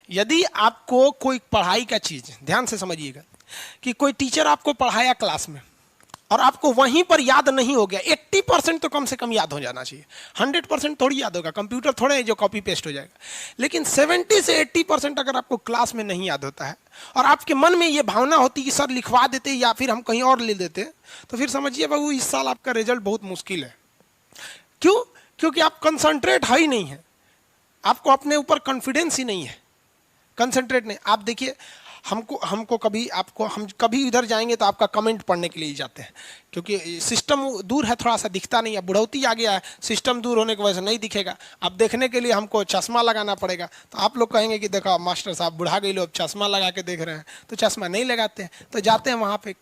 यदि आपको कोई पढ़ाई का चीज, ध्यान से समझिएगा, कि कोई टीचर आपको पढ़ाया क्लास में और आपको वहीं पर याद नहीं हो गया, 80% तो कम से कम याद हो जाना चाहिए। 100% थोड़ी याद होगा, कंप्यूटर थोड़े है जो कॉपी पेस्ट हो जाएगा। लेकिन 70 से 80% अगर आपको क्लास में नहीं याद होता है और आपके मन में ये भावना होती कि सर लिखवा देते या फिर हम कहीं और ले देते, तो फिर समझिए बाबू इस साल आपका रिजल्ट बहुत मुश्किल है। क्यों? क्योंकि आप कंसंट्रेट है ही नहीं है, आपको अपने ऊपर कॉन्फिडेंस ही नहीं है, कंसंट्रेट नहीं। आप देखिए, हमको कभी आपको हम कभी इधर जाएंगे तो आपका कमेंट पढ़ने के लिए जाते हैं, क्योंकि सिस्टम दूर है, थोड़ा सा दिखता नहीं है, बुढ़ौती आ गया है, सिस्टम दूर होने की वजह से नहीं दिखेगा। अब देखने के लिए हमको चश्मा लगाना पड़ेगा। तो आप लोग कहेंगे कि देखो मास्टर साहब बुढ़ा गए लोग चश्मा लगा के देख रहे हैं, तो चश्मा नहीं लगाते हैं, तो जाते हैं वहाँ पे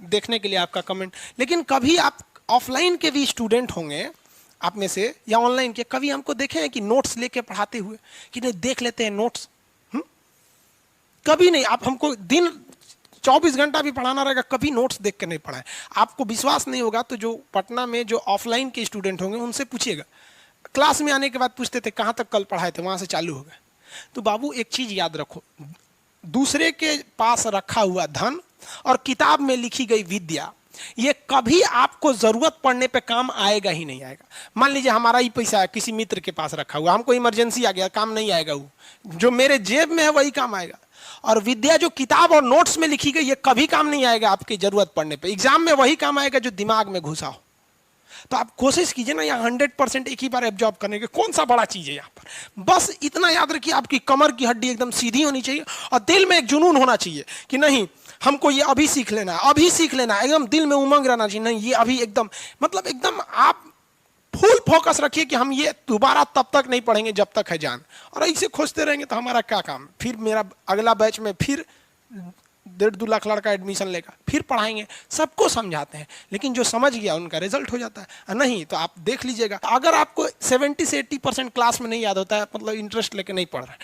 देखने के लिए आपका कमेंट। लेकिन कभी आप ऑफलाइन के भी स्टूडेंट होंगे आप में से या ऑनलाइन के, कभी हमको देखे हैं कि नोट्स लेके पढ़ाते हुए कि नहीं देख लेते हैं नोट्स? कभी नहीं। आप हमको दिन 24 घंटा भी पढ़ाना रहेगा, कभी नोट्स देख के नहीं पढ़ाए। आपको विश्वास नहीं होगा तो जो पटना में जो ऑफलाइन के स्टूडेंट होंगे उनसे पूछिएगा, क्लास में आने के बाद पूछते थे कहाँ तक कल पढ़ाए थे, वहां से चालू हो गए। तो बाबू एक चीज याद रखो, दूसरे के पास रखा हुआ धन और किताब में लिखी गई विद्या, ये कभी आपको जरूरत पड़ने पे काम आएगा ही नहीं आएगा। मान लीजिए हमारा ही पैसा है किसी मित्र के पास रखा हुआ, हमको इमरजेंसी आ गया, काम नहीं आएगा, वो जो मेरे जेब में है वही काम आएगा। और विद्या जो किताब और नोट्स में लिखी गई ये कभी काम नहीं आएगा आपकी जरूरत पड़ने पे, एग्जाम में वही काम आएगा जो दिमाग में घुसा हो। तो आप कोशिश कीजिए ना यहाँ 100% एक ही बार एब्जॉर्ब करने के, कौन सा बड़ा चीज है यहाँ पर। बस इतना याद रखिए आपकी कमर की हड्डी एकदम सीधी होनी चाहिए और दिल में एक जुनून होना चाहिए कि नहीं हमको ये अभी सीख लेना है, अभी सीख लेना है, एकदम दिल में उमंग रहना चाहिए, नहीं ये अभी एकदम, मतलब एकदम आप फुल फोकस रखिए कि हम ये दोबारा तब तक नहीं पढ़ेंगे जब तक है जान। और ऐसे खोजते रहेंगे तो हमारा क्या काम। फिर मेरा अगला बैच में फिर 1.5-2 लाख लड़का एडमिशन लेगा, फिर पढ़ाएंगे, सबको समझाते हैं, लेकिन जो समझ गया उनका रिजल्ट हो जाता है। नहीं तो आप देख लीजिएगा, अगर आपको 70 से 80% क्लास में नहीं याद होता है, मतलब इंटरेस्ट लेके नहीं पढ़ रहा है,